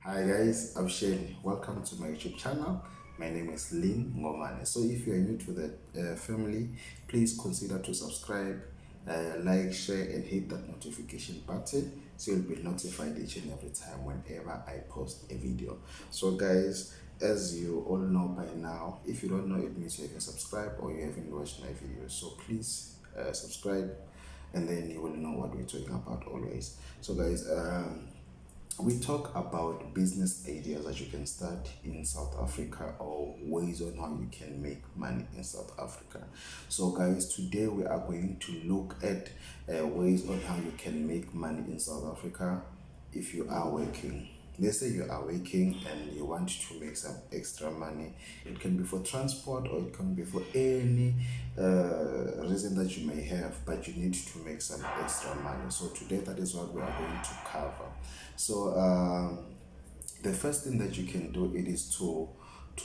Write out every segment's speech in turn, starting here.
Hi guys, I'm Shane. Welcome to my YouTube channel. My name is Lynn Ngomane. So if you are new to the family, please consider to subscribe, like, share, and hit that notification button so you'll be notified each and every time whenever I post a video. So guys, as you all know by now, if you don't know, it means you haven't subscribed or you haven't watched my videos. So please subscribe, and then you will know what we're talking about always. So guys, we talk about business ideas that you can start in South Africa or ways on how you can make money in South Africa. So guys, today we are going to look at ways on how you can make money in South Africa if you are working. Let's say you are working and you want to make some extra money. It can be for transport or it can be for any reason that you may have, but you need to make some extra money. So today that is what we are going to cover. So the first thing that you can do, it is to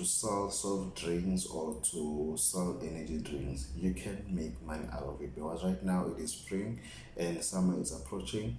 sell soft drinks or to sell energy drinks. You can make money out of it because right now it is spring and summer is approaching.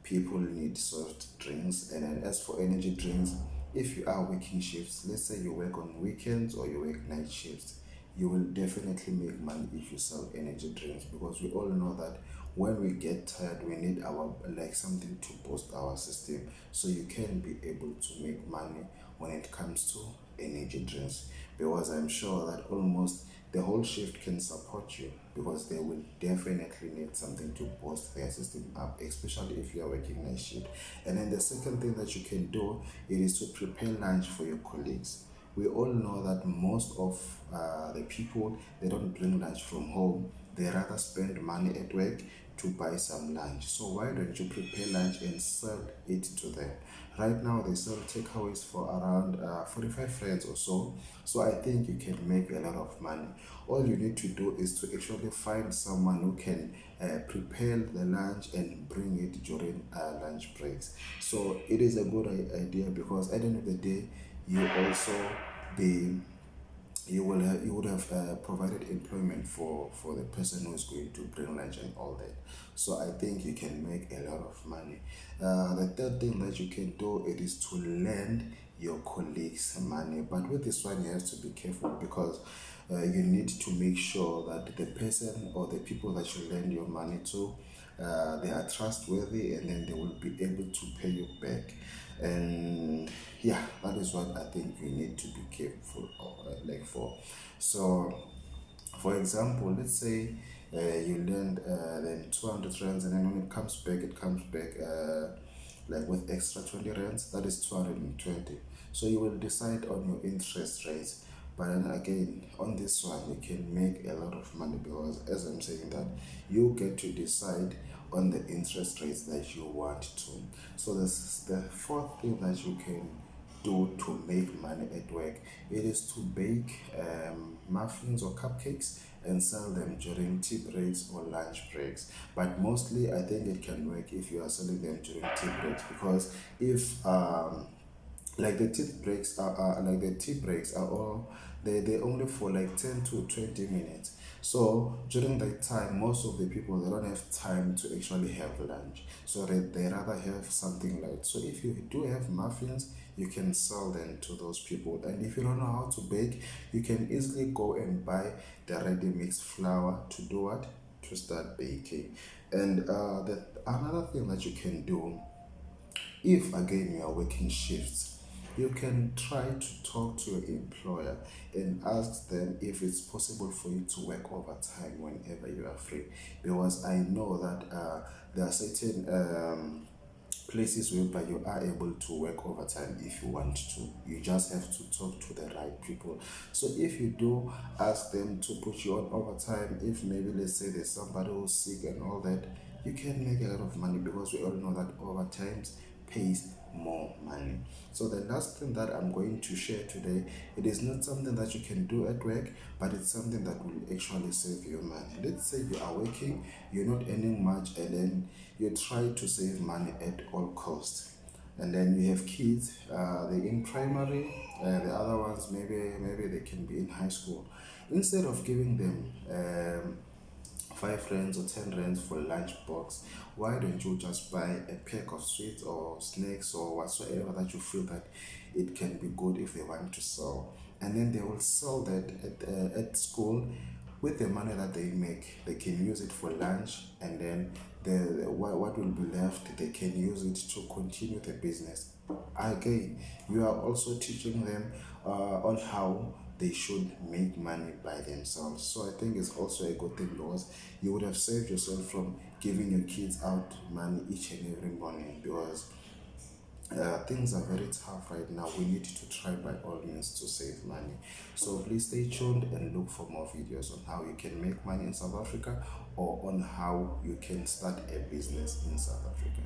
People need soft drinks, and then as for energy drinks, if you are working shifts, let's say you work on weekends or you work night shifts, you will definitely make money if you sell energy drinks, because we all know that when we get tired we need our like something to boost our system. So you can be able to make money when it comes to energy drinks, because I'm sure that almost the whole shift can support you, because they will definitely need something to boost their system up, especially if you are working night shift. And then the second thing that you can do, it is to prepare lunch for your colleagues. We all know that most of the people, they don't bring lunch from home. They rather spend money at work to buy some lunch. So why don't you prepare lunch and sell it to them? Right now they sell takeaways for around 45 rands or so. So I think you can make a lot of money. All you need to do is to actually find someone who can prepare the lunch and bring it during lunch breaks. So it is a good idea, because at the end of the day, you also be you would have provided employment for the person who is going to bring lunch and all that. So I think you can make a lot of money. The third thing that you can do, it is to lend your colleagues money, but with this one you have to be careful, because you need to make sure that the person or the people that you lend your money to, they are trustworthy, and then they will be able to pay you back. And yeah, that is what I think you need to be careful of, for. So for example, let's say you lend then 200 rands, and then when it comes back like with extra 20 rands, that is 220. So you will decide on your interest rates. But then again, on this one, you can make a lot of money, because as I'm saying that, you get to decide on the interest rates that you want to. So this is the fourth thing that you can do to make money at work. It is to bake muffins or cupcakes and sell them during tea breaks or lunch breaks. But mostly I think it can work if you are selling them during tea breaks, because if like the tea breaks are all, they only for like 10 to 20 minutes. So during that time, most of the people, they don't have time to actually have lunch, so they rather have something light. So if you do have muffins, you can sell them to those people. And if you don't know how to bake, you can easily go and buy the ready mixed flour to do what, to start baking. And another thing that you can do, if again you are working shifts, you can try to talk to your employer and ask them if it's possible for you to work overtime whenever you are free. Because I know that there are certain places whereby you are able to work overtime if you want to. You just have to talk to the right people. So if you do ask them to put you on overtime, if maybe let's say there's somebody who's sick and all that, you can make a lot of money, because we all know that overtime pays more money. So the last thing that I'm going to share today, it is not something that you can do at work, but it's something that will actually save you money. Let's say you are working, you're not earning much, and then you try to save money at all costs. And then you have kids, they're in primary, the other ones maybe they can be in high school. Instead of giving them 5 rands or 10 rands for lunch box. Why don't you just buy a pack of sweets or snacks or whatsoever that you feel that it can be good if they want to sell, and then they will sell that at school. With the money that they make, they can use it for lunch, and then what will be left, they can use it to continue the business. Again, you are also teaching them on how they should make money by themselves. So I think it's also a good thing, because you would have saved yourself from giving your kids out money each and every morning, because things are very tough right now. We need to try by all means to save money. So please stay tuned and look for more videos on how you can make money in South Africa, or on how you can start a business in South Africa.